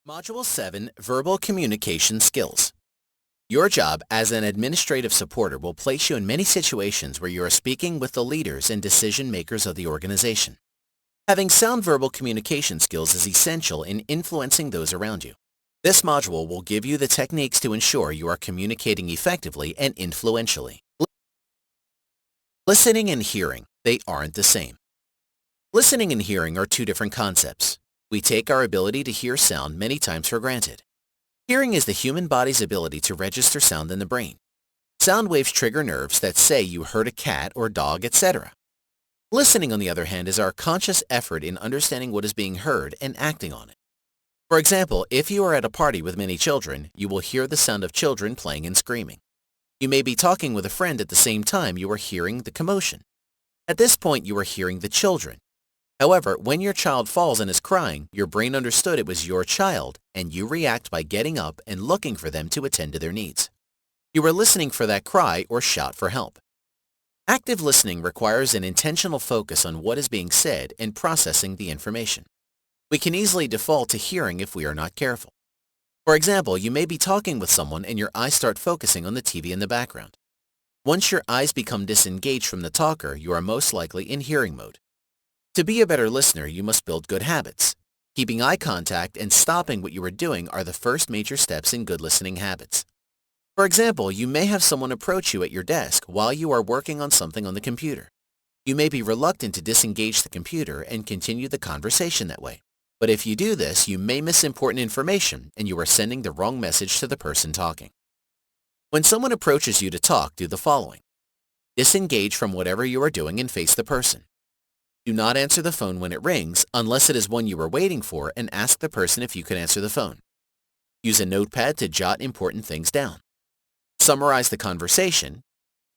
Module 7, Verbal Communication Skills. Your job as an administrative supporter will place you in many situations where you are speaking with the leaders and decision makers of the organization. Having sound verbal communication skills is essential in influencing those around you. This module will give you the techniques to ensure you are communicating effectively and influentially. Listening and hearing, they aren't the same. Listening and hearing are two different concepts. We take our ability to hear sound many times for granted. Hearing is the human body's ability to register sound in the brain. Sound waves trigger nerves that say you heard a cat or dog, etc. Listening, on the other hand, is our conscious effort in understanding what is being heard and acting on it. For example, if you are at a party with many children, you will hear the sound of children playing and screaming. You may be talking with a friend at the same time you are hearing the commotion. At this point, you are hearing the children. However, when your child falls and is crying, your brain understood it was your child, and you react by getting up and looking for them to attend to their needs. You are listening for that cry or shout for help. Active listening requires an intentional focus on what is being said and processing the information. We can easily default to hearing if we are not careful. For example, you may be talking with someone and your eyes start focusing on the TV in the background. Once your eyes become disengaged from the talker, you are most likely in hearing mode. To be a better listener, you must build good habits. Keeping eye contact and stopping what you are doing are the first major steps in good listening habits. For example, you may have someone approach you at your desk while you are working on something on the computer. You may be reluctant to disengage the computer and continue the conversation that way. But if you do this, you may miss important information and you are sending the wrong message to the person talking. When someone approaches you to talk, do the following. Disengage from whatever you are doing and face the person. Do not answer the phone when it rings unless it is one you are waiting for, and ask the person if you can answer the phone. Use a notepad to jot important things down. Summarize the conversation.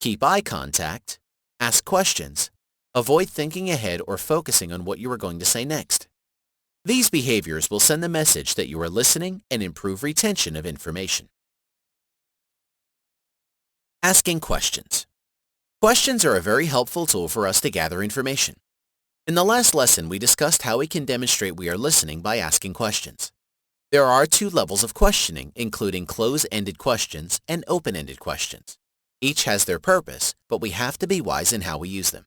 Keep eye contact. Ask questions. Avoid thinking ahead or focusing on what you are going to say next. These behaviors will send the message that you are listening and improve retention of information. Asking questions. Questions are a very helpful tool for us to gather information. In the last lesson, we discussed how we can demonstrate we are listening by asking questions. There are two levels of questioning, including close-ended questions and open-ended questions. Each has their purpose, but we have to be wise in how we use them.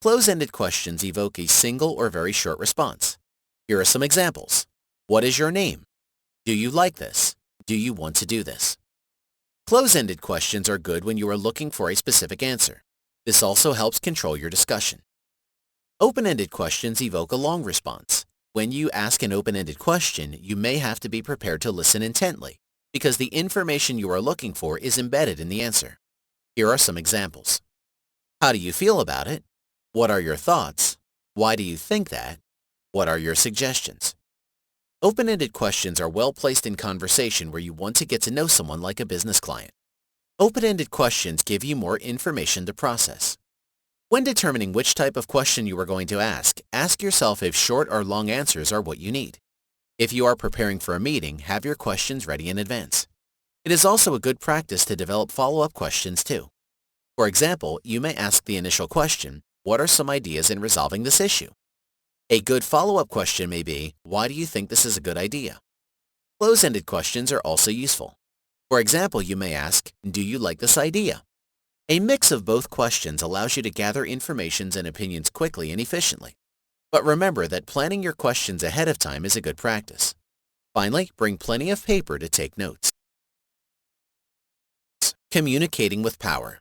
Close-ended questions evoke a single or very short response. Here are some examples. What is your name? Do you like this? Do you want to do this? Close-ended questions are good when you are looking for a specific answer. This also helps control your discussion. Open-ended questions evoke a long response. When you ask an open-ended question, you may have to be prepared to listen intently, because the information you are looking for is embedded in the answer. Here are some examples. How do you feel about it? What are your thoughts? Why do you think that? What are your suggestions? Open-ended questions are well placed in conversation where you want to get to know someone like a business client. Open-ended questions give you more information to process. When determining which type of question you are going to ask yourself if short or long answers are what you need. If you are preparing for a meeting, have your questions ready in advance. It is also a good practice to develop follow-up questions too. For example, you may ask the initial question, what are some ideas in resolving this issue? A good follow-up question may be, why do you think this is a good idea? Close-ended questions are also useful. For example, you may ask, do you like this idea? A mix of both questions allows you to gather information and opinions quickly and efficiently. But remember that planning your questions ahead of time is a good practice. Finally, bring plenty of paper to take notes. Communicating with power.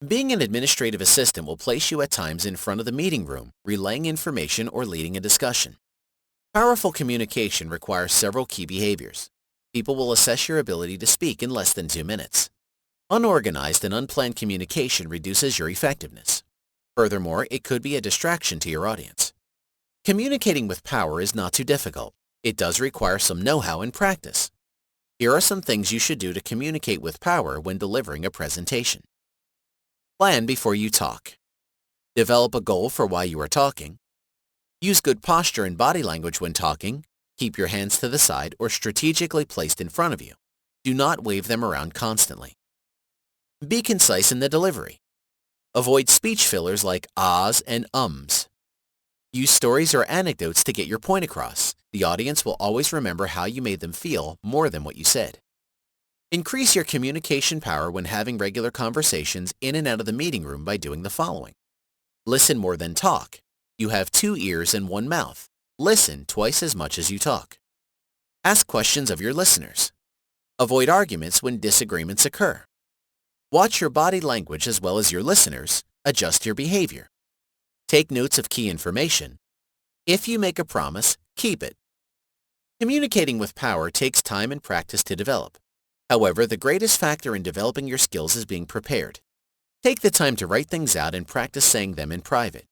Being an administrative assistant will place you at times in front of the meeting room, relaying information or leading a discussion. Powerful communication requires several key behaviors. People will assess your ability to speak in less than 2 minutes. Unorganized and unplanned communication reduces your effectiveness. Furthermore, it could be a distraction to your audience. Communicating with power is not too difficult. It does require some know-how and practice. Here are some things you should do to communicate with power when delivering a presentation. Plan before you talk. Develop a goal for why you are talking. Use good posture and body language when talking. Keep your hands to the side or strategically placed in front of you. Do not wave them around constantly. Be concise in the delivery. Avoid speech fillers like ahs and ums. Use stories or anecdotes to get your point across. The audience will always remember how you made them feel more than what you said. Increase your communication power when having regular conversations in and out of the meeting room by doing the following. Listen more than talk. You have 2 ears and 1 mouth. Listen twice as much as you talk. Ask questions of your listeners. Avoid arguments when disagreements occur. Watch your body language as well as your listeners. Adjust your behavior. Take notes of key information. If you make a promise, keep it. Communicating with power takes time and practice to develop. However, the greatest factor in developing your skills is being prepared. Take the time to write things out and practice saying them in private.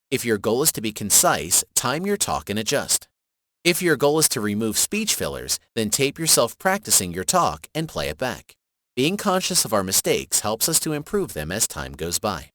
If your goal is to be concise, time your talk and adjust. If your goal is to remove speech fillers, then tape yourself practicing your talk and play it back. Being conscious of our mistakes helps us to improve them as time goes by.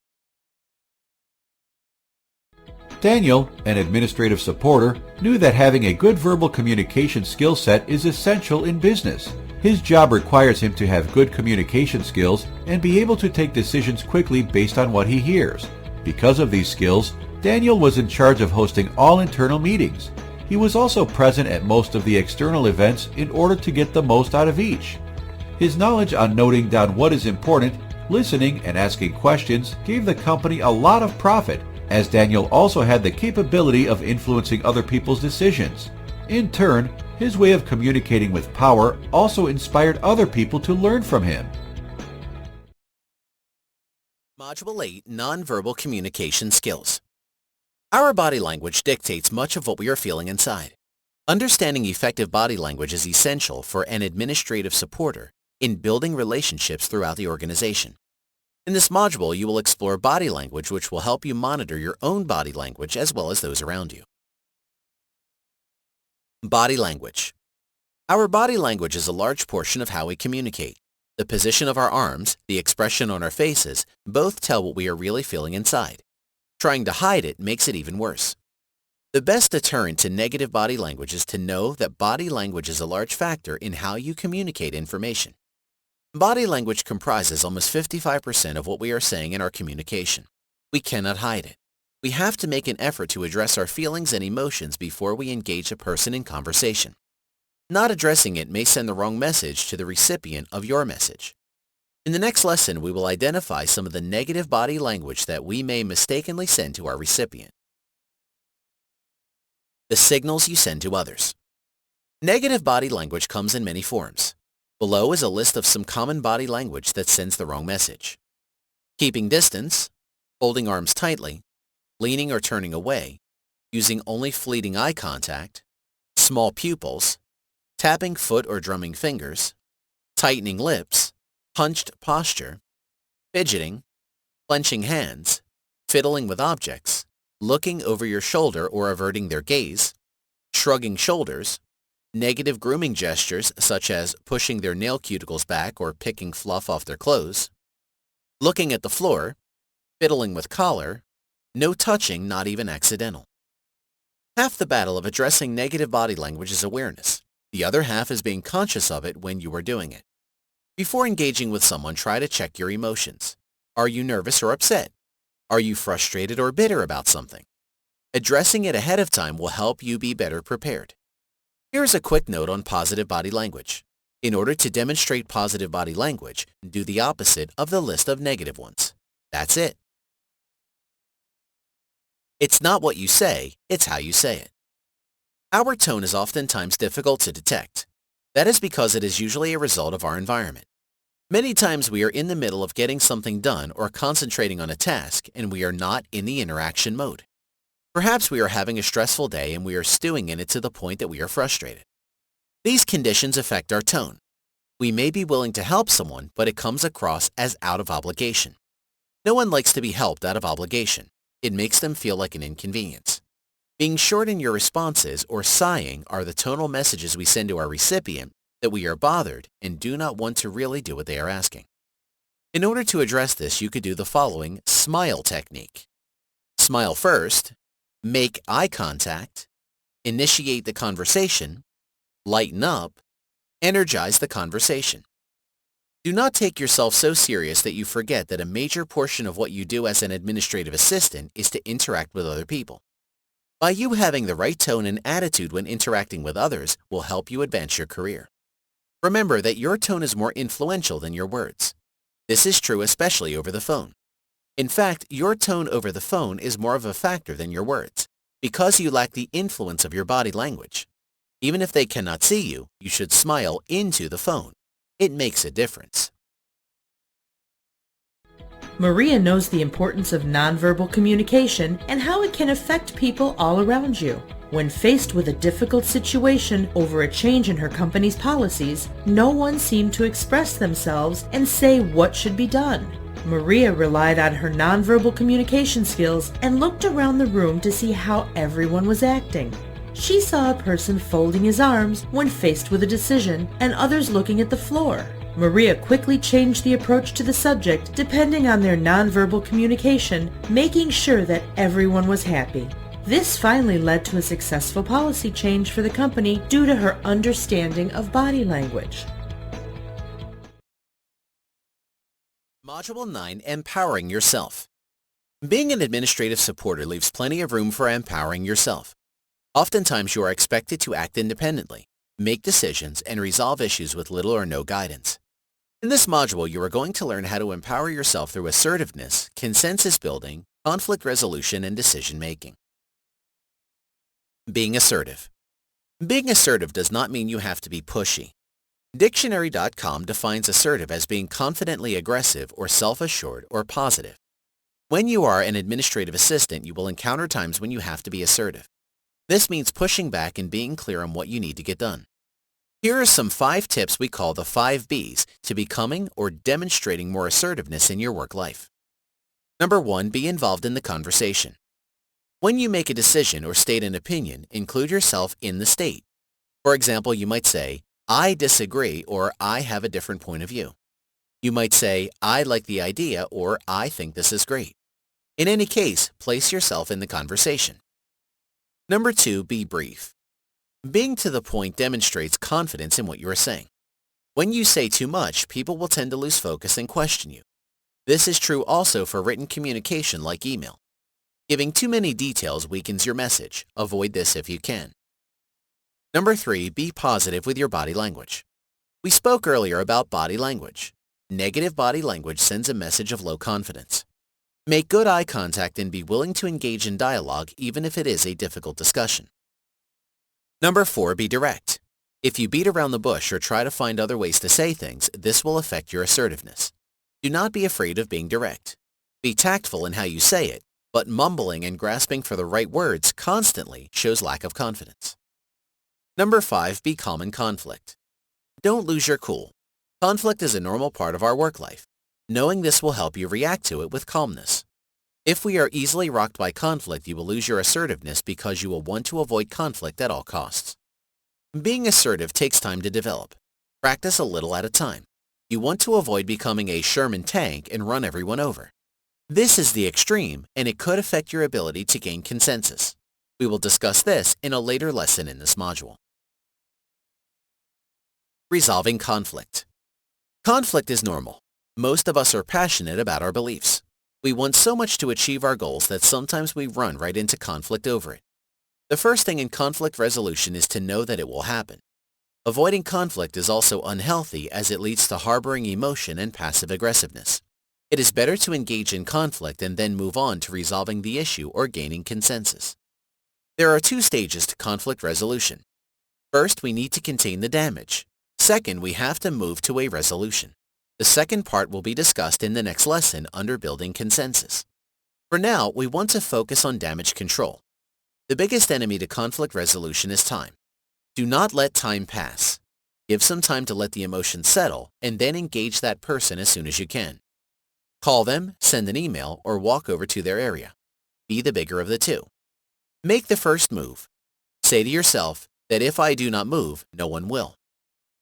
Daniel, an administrative supporter, knew that having a good verbal communication skill set is essential in business. His job requires him to have good communication skills and be able to take decisions quickly based on what he hears. Because of these skills, Daniel was in charge of hosting all internal meetings. He was also present at most of the external events in order to get the most out of each. His knowledge on noting down what is important, listening, and asking questions gave the company a lot of profit, as Daniel also had the capability of influencing other people's decisions. In turn, his way of communicating with power also inspired other people to learn from him. Module 8, Nonverbal Communication Skills. Our body language dictates much of what we are feeling inside. Understanding effective body language is essential for an administrative supporter in building relationships throughout the organization. In this module, you will explore body language, which will help you monitor your own body language as well as those around you. Body language. Our body language is a large portion of how we communicate. The position of our arms, the expression on our faces, both tell what we are really feeling inside. Trying to hide it makes it even worse. The best deterrent to negative body language is to know that body language is a large factor in how you communicate information. Body language comprises almost 55% of what we are saying in our communication. We cannot hide it. We have to make an effort to address our feelings and emotions before we engage a person in conversation. Not addressing it may send the wrong message to the recipient of your message. In the next lesson, we will identify some of the negative body language that we may mistakenly send to our recipient. The signals you send to others. Negative body language comes in many forms. Below is a list of some common body language that sends the wrong message. Keeping distance, holding arms tightly, leaning or turning away, using only fleeting eye contact, small pupils, tapping foot or drumming fingers, tightening lips, hunched posture, fidgeting, clenching hands, fiddling with objects, looking over your shoulder or averting their gaze, shrugging shoulders, negative grooming gestures such as pushing their nail cuticles back or picking fluff off their clothes, looking at the floor, fiddling with collar, no touching, not even accidental. Half the battle of addressing negative body language is awareness. The other half is being conscious of it when you are doing it. Before engaging with someone, try to check your emotions. Are you nervous or upset? Are you frustrated or bitter about something? Addressing it ahead of time will help you be better prepared. Here's a quick note on positive body language. In order to demonstrate positive body language, do the opposite of the list of negative ones. That's it. It's not what you say, it's how you say it. Our tone is oftentimes difficult to detect. That is because it is usually a result of our environment. Many times we are in the middle of getting something done or concentrating on a task and we are not in the interaction mode. Perhaps we are having a stressful day and we are stewing in it to the point that we are frustrated. These conditions affect our tone. We may be willing to help someone, but it comes across as out of obligation. No one likes to be helped out of obligation. It makes them feel like an inconvenience. Being short in your responses or sighing are the tonal messages we send to our recipient that we are bothered and do not want to really do what they are asking. In order to address this, you could do the following smile technique. Smile first, make eye contact, initiate the conversation, lighten up, energize the conversation. Do not take yourself so serious that you forget that a major portion of what you do as an administrative assistant is to interact with other people. By you having the right tone and attitude when interacting with others will help you advance your career. Remember that your tone is more influential than your words. This is true especially over the phone. In fact, your tone over the phone is more of a factor than your words, because you lack the influence of your body language. Even if they cannot see you, you should smile into the phone. It makes a difference. Maria knows the importance of nonverbal communication and how it can affect people all around you. When faced with a difficult situation over a change in her company's policies, no one seemed to express themselves and say what should be done. Maria relied on her nonverbal communication skills and looked around the room to see how everyone was acting. She saw a person folding his arms when faced with a decision and others looking at the floor. Maria quickly changed the approach to the subject depending on their nonverbal communication, making sure that everyone was happy. This finally led to a successful policy change for the company due to her understanding of body language. Module 9, Empowering Yourself. Being an administrative supporter leaves plenty of room for empowering yourself. Oftentimes you are expected to act independently, make decisions, and resolve issues with little or no guidance. In this module, you are going to learn how to empower yourself through assertiveness, consensus building, conflict resolution, and decision making. Being assertive. Being assertive does not mean you have to be pushy. Dictionary.com defines assertive as being confidently aggressive or self-assured or positive. When you are an administrative assistant, you will encounter times when you have to be assertive. This means pushing back and being clear on what you need to get done. Here are some 5 tips we call the 5 Bs to becoming or demonstrating more assertiveness in your work life. Number 1, be involved in the conversation. When you make a decision or state an opinion, include yourself in the state. For example, you might say, I disagree, or I have a different point of view. You might say, I like the idea, or I think this is great. In any case, place yourself in the conversation. Number 2, be brief. Being to the point demonstrates confidence in what you are saying. When you say too much, people will tend to lose focus and question you. This is true also for written communication like email. Giving too many details weakens your message. Avoid this if you can. Number 3, be positive with your body language. We spoke earlier about body language. Negative body language sends a message of low confidence. Make good eye contact and be willing to engage in dialogue even if it is a difficult discussion. Number 4, be direct. If you beat around the bush or try to find other ways to say things, this will affect your assertiveness. Do not be afraid of being direct. Be tactful in how you say it, but mumbling and grasping for the right words constantly shows lack of confidence. Number 5, be calm in conflict. Don't lose your cool. Conflict is a normal part of our work life. Knowing this will help you react to it with calmness. If we are easily rocked by conflict, you will lose your assertiveness because you will want to avoid conflict at all costs. Being assertive takes time to develop. Practice a little at a time. You want to avoid becoming a Sherman tank and run everyone over. This is the extreme, and it could affect your ability to gain consensus. We will discuss this in a later lesson in this module. Resolving conflict. Conflict is normal. Most of us are passionate about our beliefs. We want so much to achieve our goals that sometimes we run right into conflict over it. The first thing in conflict resolution is to know that it will happen. Avoiding conflict is also unhealthy as it leads to harboring emotion and passive aggressiveness. It is better to engage in conflict and then move on to resolving the issue or gaining consensus. There are 2 stages to conflict resolution. First, we need to contain the damage. Second, we have to move to a resolution. The second part will be discussed in the next lesson under building consensus. For now, we want to focus on damage control. The biggest enemy to conflict resolution is time. Do not let time pass. Give some time to let the emotions settle and then engage that person as soon as you can. Call them, send an email, or walk over to their area. Be the bigger of the 2. Make the first move. Say to yourself that if I do not move, no one will.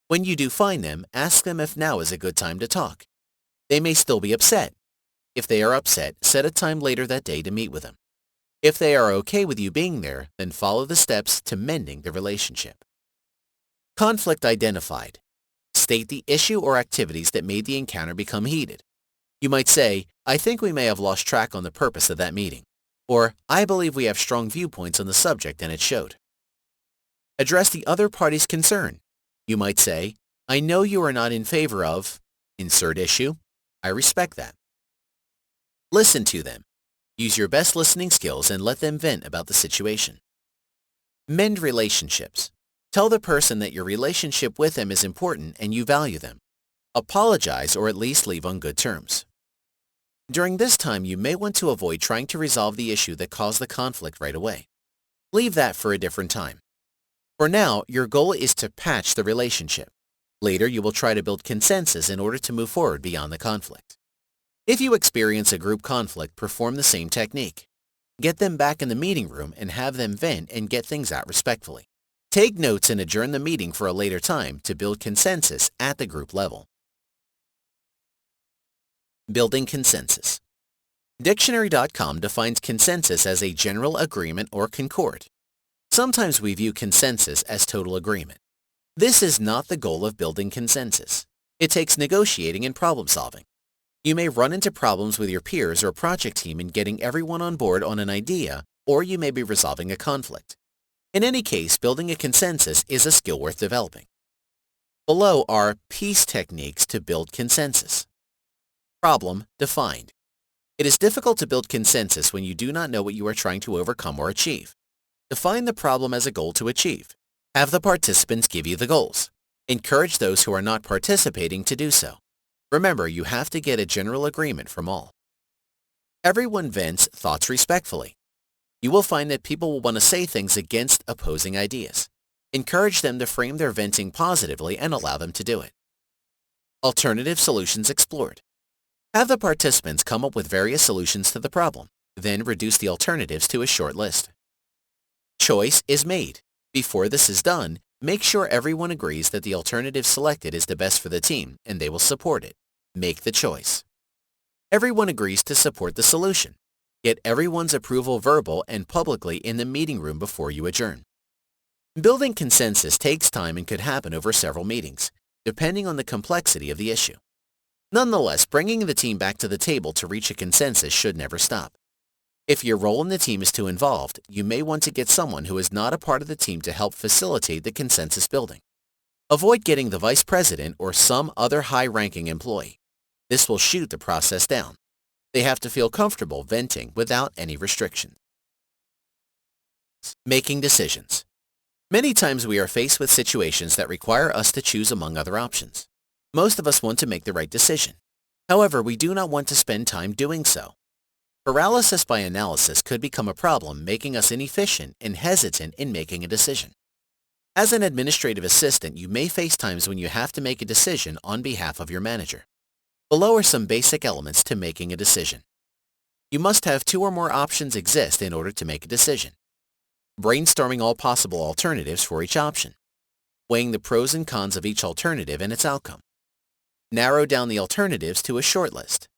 When you do find them, ask them if now is a good time to talk. They may still be upset. If they are upset, set a time later that day to meet with them. If they are okay with you being there, then follow the steps to mending the relationship. Conflict identified. State the issue or activities that made the encounter become heated. You might say, I think we may have lost track on the purpose of that meeting. Or, I believe we have strong viewpoints on the subject and it showed. Address the other party's concern. You might say, I know you are not in favor of, insert issue. I respect that. Listen to them. Use your best listening skills and let them vent about the situation. Mend relationships. Tell the person that your relationship with them is important and you value them. Apologize or at least leave on good terms. During this time, you may want to avoid trying to resolve the issue that caused the conflict right away. Leave that for a different time. For now, your goal is to patch the relationship. Later, you will try to build consensus in order to move forward beyond the conflict. If you experience a group conflict, perform the same technique. Get them back in the meeting room and have them vent and get things out respectfully. Take notes and adjourn the meeting for a later time to build consensus at the group level. Building consensus. Dictionary.com defines consensus as a general agreement or concord. Sometimes we view consensus as total agreement. This is not the goal of building consensus. It takes negotiating and problem solving. You may run into problems with your peers or project team in getting everyone on board on an idea, or you may be resolving a conflict. In any case, building a consensus is a skill worth developing. Below are peace techniques to build consensus. Problem defined. It is difficult to build consensus when you do not know what you are trying to overcome or achieve. Define the problem as a goal to achieve. Have the participants give you the goals. Encourage those who are not participating to do so. Remember, you have to get a general agreement from all. Everyone vents thoughts respectfully. You will find that people will want to say things against opposing ideas. Encourage them to frame their venting positively and allow them to do it. Alternative solutions explored. Have the participants come up with various solutions to the problem, then reduce the alternatives to a short list. Choice is made. Before this is done, make sure everyone agrees that the alternative selected is the best for the team and they will support it. Make the choice. Everyone agrees to support the solution. Get everyone's approval verbal and publicly in the meeting room before you adjourn. Building consensus takes time and could happen over several meetings, depending on the complexity of the issue. Nonetheless, bringing the team back to the table to reach a consensus should never stop. If your role in the team is too involved, you may want to get someone who is not a part of the team to help facilitate the consensus building. Avoid getting the vice president or some other high-ranking employee. This will shoot the process down. They have to feel comfortable venting without any restrictions. Making decisions. Many times we are faced with situations that require us to choose among other options. Most of us want to make the right decision. However, we do not want to spend time doing so. Paralysis by analysis could become a problem, making us inefficient and hesitant in making a decision. As an administrative assistant, you may face times when you have to make a decision on behalf of your manager. Below are some basic elements to making a decision. You must have 2 or more options exist in order to make a decision. Brainstorming all possible alternatives for each option. Weighing the pros and cons of each alternative and its outcome. Narrow down the alternatives to a short list.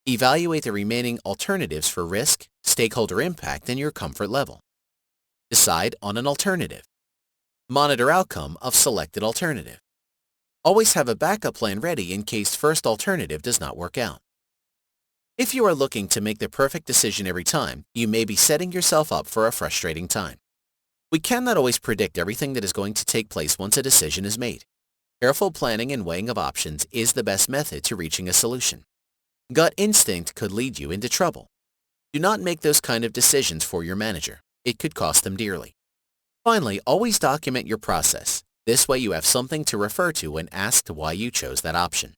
Evaluate the remaining alternatives for risk, stakeholder impact, and your comfort level. Decide on an alternative. Monitor outcome of selected alternative. Always have a backup plan ready in case first alternative does not work out. If you are looking to make the perfect decision every time, you may be setting yourself up for a frustrating time. We cannot always predict everything that is going to take place once a decision is made. Careful planning and weighing of options is the best method to reaching a solution. Gut instinct could lead you into trouble. Do not make those kind of decisions for your manager. It could cost them dearly. Finally, always document your process. This way you have something to refer to when asked why you chose that option.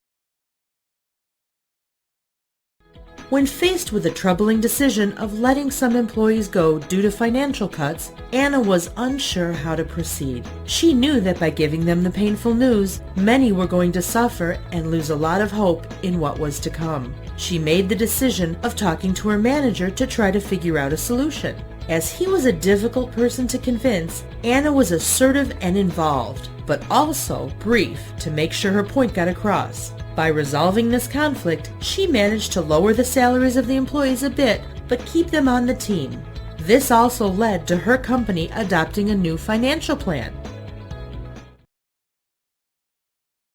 When faced with the troubling decision of letting some employees go due to financial cuts, Anna was unsure how to proceed. She knew that by giving them the painful news, many were going to suffer and lose a lot of hope in what was to come. She made the decision of talking to her manager to try to figure out a solution. As he was a difficult person to convince, Anna was assertive and involved, but also brief to make sure her point got across. By resolving this conflict, she managed to lower the salaries of the employees a bit, but keep them on the team. This also led to her company adopting a new financial plan.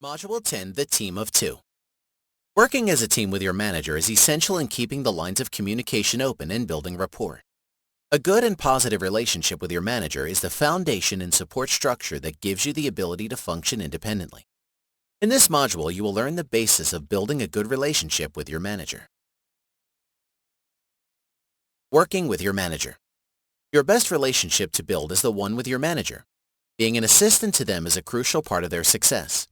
Module 10, the team of 2. Working as a team with your manager is essential in keeping the lines of communication open and building rapport. A good and positive relationship with your manager is the foundation and support structure that gives you the ability to function independently. In this module, you will learn the basis of building a good relationship with your manager. Working with your manager. Your best relationship to build is the one with your manager. Being an assistant to them is a crucial part of their success.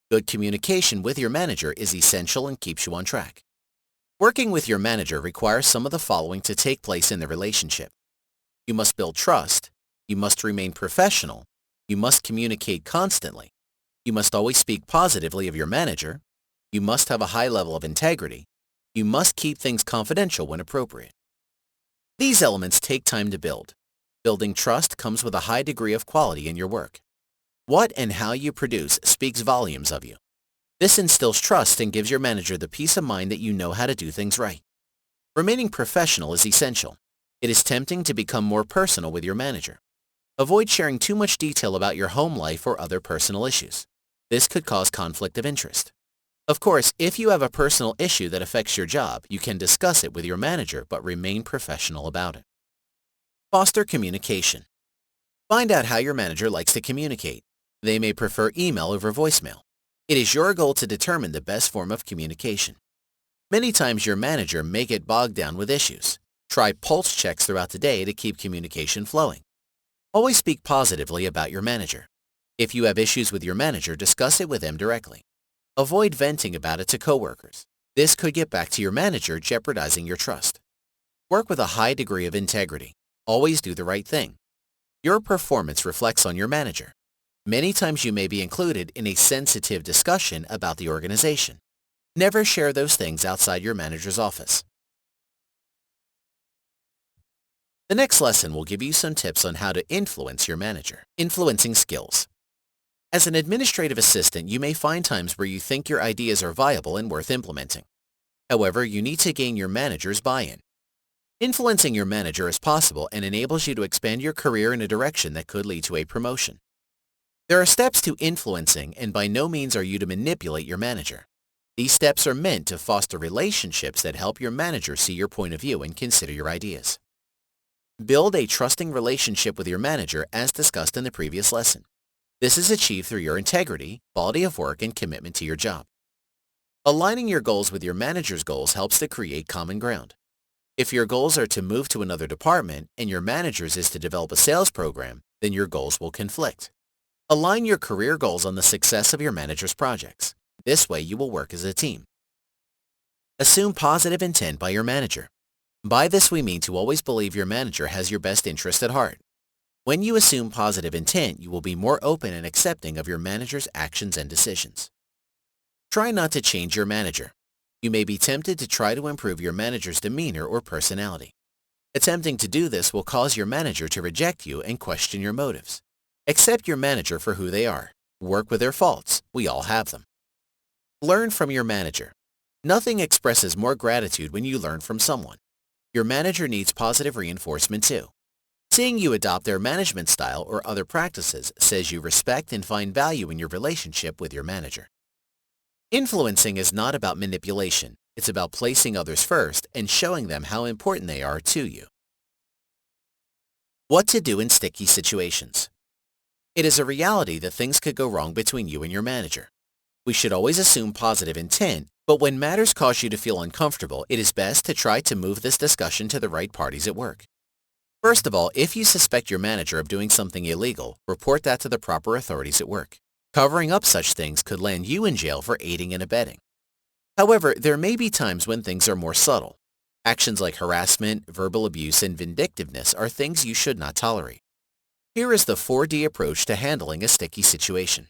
Good communication with your manager is essential and keeps you on track. Working with your manager requires some of the following to take place in the relationship. You must build trust. You must remain professional. You must communicate constantly. You must always speak positively of your manager. You must have a high level of integrity. You must keep things confidential when appropriate. These elements take time to build. Building trust comes with a high degree of quality in your work. What and how you produce speaks volumes of you. This instills trust and gives your manager the peace of mind that you know how to do things right. Remaining professional is essential. It is tempting to become more personal with your manager. Avoid sharing too much detail about your home life or other personal issues. This could cause conflict of interest. Of course, if you have a personal issue that affects your job, you can discuss it with your manager, but remain professional about it. Foster communication. Find out how your manager likes to communicate. They may prefer email over voicemail. It is your goal to determine the best form of communication. Many times your manager may get bogged down with issues. Try pulse checks throughout the day to keep communication flowing. Always speak positively about your manager. If you have issues with your manager, discuss it with them directly. Avoid venting about it to coworkers. This could get back to your manager, jeopardizing your trust. Work with a high degree of integrity. Always do the right thing. Your performance reflects on your manager. Many times you may be included in a sensitive discussion about the organization. Never share those things outside your manager's office. The next lesson will give you some tips on how to influence your manager. Influencing skills. As an administrative assistant, you may find times where you think your ideas are viable and worth implementing. However, you need to gain your manager's buy-in. Influencing your manager is possible and enables you to expand your career in a direction that could lead to a promotion. There are steps to influencing, and by no means are you to manipulate your manager. These steps are meant to foster relationships that help your manager see your point of view and consider your ideas. Build a trusting relationship with your manager as discussed in the previous lesson. This is achieved through your integrity, quality of work, and commitment to your job. Aligning your goals with your manager's goals helps to create common ground. If your goals are to move to another department and your manager's is to develop a sales program, then your goals will conflict. Align your career goals on the success of your manager's projects. This way you will work as a team. Assume positive intent by your manager. By this we mean to always believe your manager has your best interest at heart. When you assume positive intent, you will be more open and accepting of your manager's actions and decisions. Try not to change your manager. You may be tempted to try to improve your manager's demeanor or personality. Attempting to do this will cause your manager to reject you and question your motives. Accept your manager for who they are. Work with their faults. We all have them. Learn from your manager. Nothing expresses more gratitude when you learn from someone. Your manager needs positive reinforcement too. Seeing you adopt their management style or other practices says you respect and find value in your relationship with your manager. Influencing is not about manipulation. It's about placing others first and showing them how important they are to you. What to do in sticky situations. It is a reality that things could go wrong between you and your manager. We should always assume positive intent, but when matters cause you to feel uncomfortable, it is best to try to move this discussion to the right parties at work. First of all, if you suspect your manager of doing something illegal, report that to the proper authorities at work. Covering up such things could land you in jail for aiding and abetting. However, there may be times when things are more subtle. Actions like harassment, verbal abuse, and vindictiveness are things you should not tolerate. Here is the 4D approach to handling a sticky situation.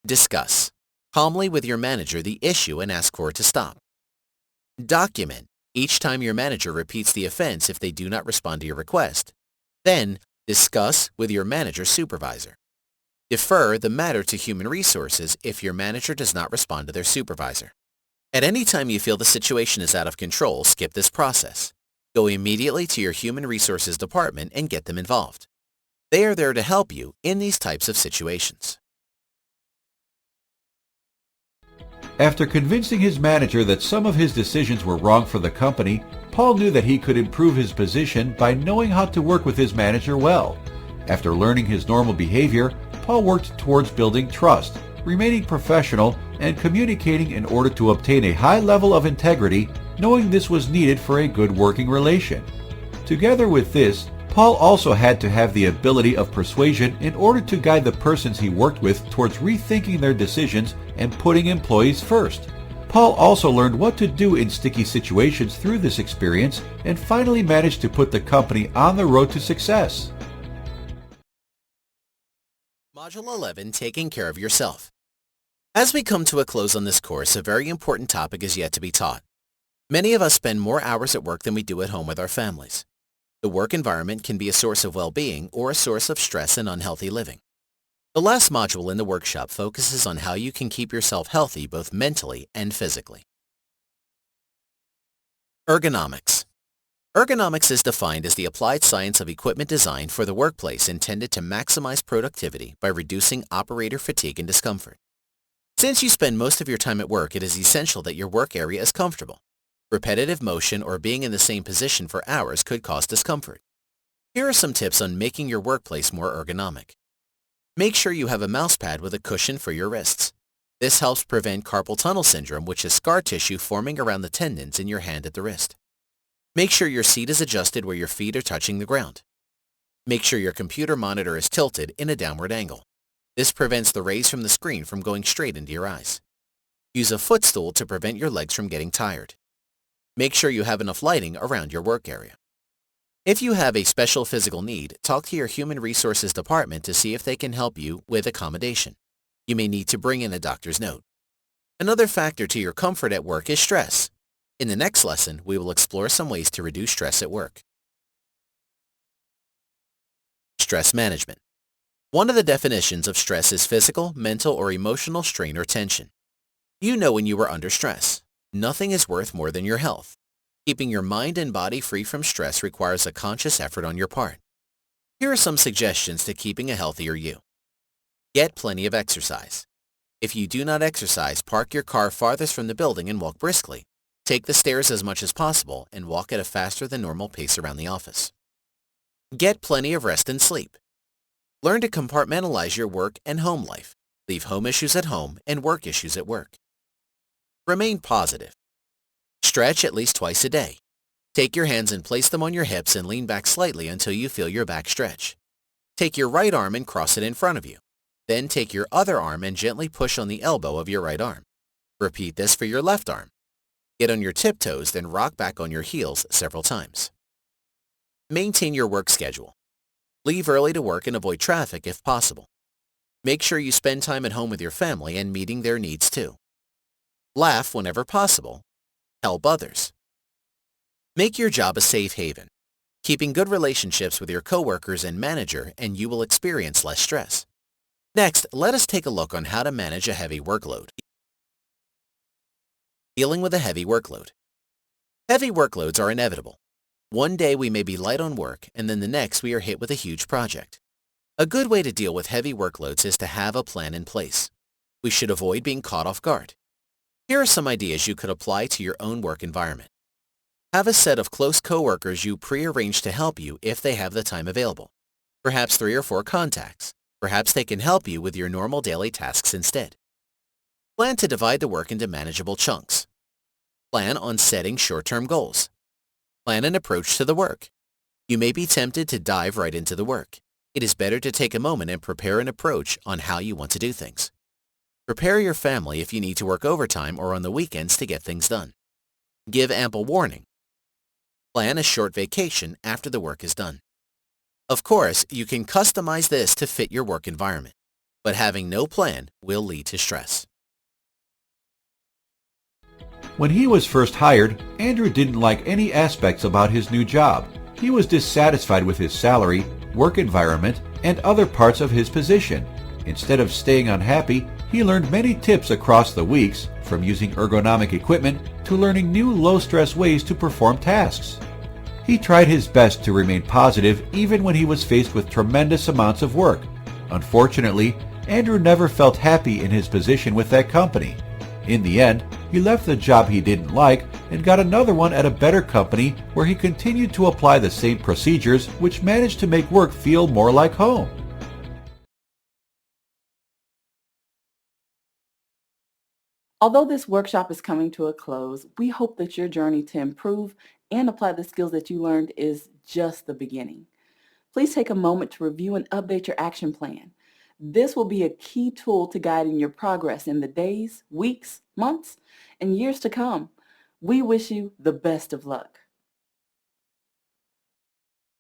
Discuss. Calmly with your manager the issue and ask for it to stop. Document. Each time your manager repeats the offense if they do not respond to your request. Then, discuss with your manager's supervisor. Defer the matter to human resources if your manager does not respond to their supervisor. At any time you feel the situation is out of control, skip this process. Go immediately to your human resources department and get them involved. They are there to help you in these types of situations. After convincing his manager that some of his decisions were wrong for the company, Paul knew that he could improve his position by knowing how to work with his manager well. After learning his normal behavior, Paul worked towards building trust, remaining professional, and communicating in order to obtain a high level of integrity, knowing this was needed for a good working relation. Together with this, Paul also had to have the ability of persuasion in order to guide the persons he worked with towards rethinking their decisions and putting employees first. Paul also learned what to do in sticky situations through this experience and finally managed to put the company on the road to success. Module 11, Taking Care of Yourself. As we come to a close on this course, a very important topic is yet to be taught. Many of us spend more hours at work than we do at home with our families. The work environment can be a source of well-being or a source of stress and unhealthy living. The last module in the workshop focuses on how you can keep yourself healthy both mentally and physically. Ergonomics. Ergonomics is defined as the applied science of equipment design for the workplace intended to maximize productivity by reducing operator fatigue and discomfort. Since you spend most of your time at work, it is essential that your work area is comfortable. Repetitive motion or being in the same position for hours could cause discomfort. Here are some tips on making your workplace more ergonomic. Make sure you have a mouse pad with a cushion for your wrists. This helps prevent carpal tunnel syndrome, which is scar tissue forming around the tendons in your hand at the wrist. Make sure your seat is adjusted where your feet are touching the ground. Make sure your computer monitor is tilted in a downward angle. This prevents the rays from the screen from going straight into your eyes. Use a footstool to prevent your legs from getting tired. Make sure you have enough lighting around your work area. If you have a special physical need, talk to your Human Resources department to see if they can help you with accommodation. You may need to bring in a doctor's note. Another factor to your comfort at work is stress. In the next lesson, we will explore some ways to reduce stress at work. Stress management. One of the definitions of stress is physical, mental, or emotional strain or tension. You know when you are under stress. Nothing is worth more than your health. Keeping your mind and body free from stress requires a conscious effort on your part. Here are some suggestions to keeping a healthier you. Get plenty of exercise. If you do not exercise, park your car farthest from the building and walk briskly. Take the stairs as much as possible and walk at a faster than normal pace around the office. Get plenty of rest and sleep. Learn to compartmentalize your work and home life. Leave home issues at home and work issues at work. Remain positive. Stretch at least twice a day. Take your hands and place them on your hips and lean back slightly until you feel your back stretch. Take your right arm and cross it in front of you. Then take your other arm and gently push on the elbow of your right arm. Repeat this for your left arm. Get on your tiptoes, then rock back on your heels several times. Maintain your work schedule. Leave early to work and avoid traffic if possible. Make sure you spend time at home with your family and meeting their needs too. Laugh whenever possible. Help others. Make your job a safe haven. Keeping good relationships with your coworkers and manager, and you will experience less stress. Next, let us take a look on how to manage a heavy workload. Dealing with a heavy workload. Heavy workloads are inevitable. One day we may be light on work, and then the next we are hit with a huge project. A good way to deal with heavy workloads is to have a plan in place. We should avoid being caught off guard. Here are some ideas you could apply to your own work environment. Have a set of close coworkers you pre-arrange to help you if they have the time available. Perhaps 3 or 4 contacts. Perhaps they can help you with your normal daily tasks instead. Plan to divide the work into manageable chunks. Plan on setting short-term goals. Plan an approach to the work. You may be tempted to dive right into the work. It is better to take a moment and prepare an approach on how you want to do things. Prepare your family if you need to work overtime or on the weekends to get things done. Give ample warning. Plan a short vacation after the work is done. Of course, you can customize this to fit your work environment, but having no plan will lead to stress. When he was first hired, Andrew didn't like any aspects about his new job. He was dissatisfied with his salary, work environment, and other parts of his position. Instead of staying unhappy, he learned many tips across the weeks, from using ergonomic equipment to learning new low-stress ways to perform tasks. He tried his best to remain positive even when he was faced with tremendous amounts of work. Unfortunately, Andrew never felt happy in his position with that company. In the end, he left the job he didn't like and got another one at a better company where he continued to apply the same procedures, which managed to make work feel more like home. Although this workshop is coming to a close, we hope that your journey to improve and apply the skills that you learned is just the beginning. Please take a moment to review and update your action plan. This will be a key tool to guiding your progress in the days, weeks, months, and years to come. We wish you the best of luck.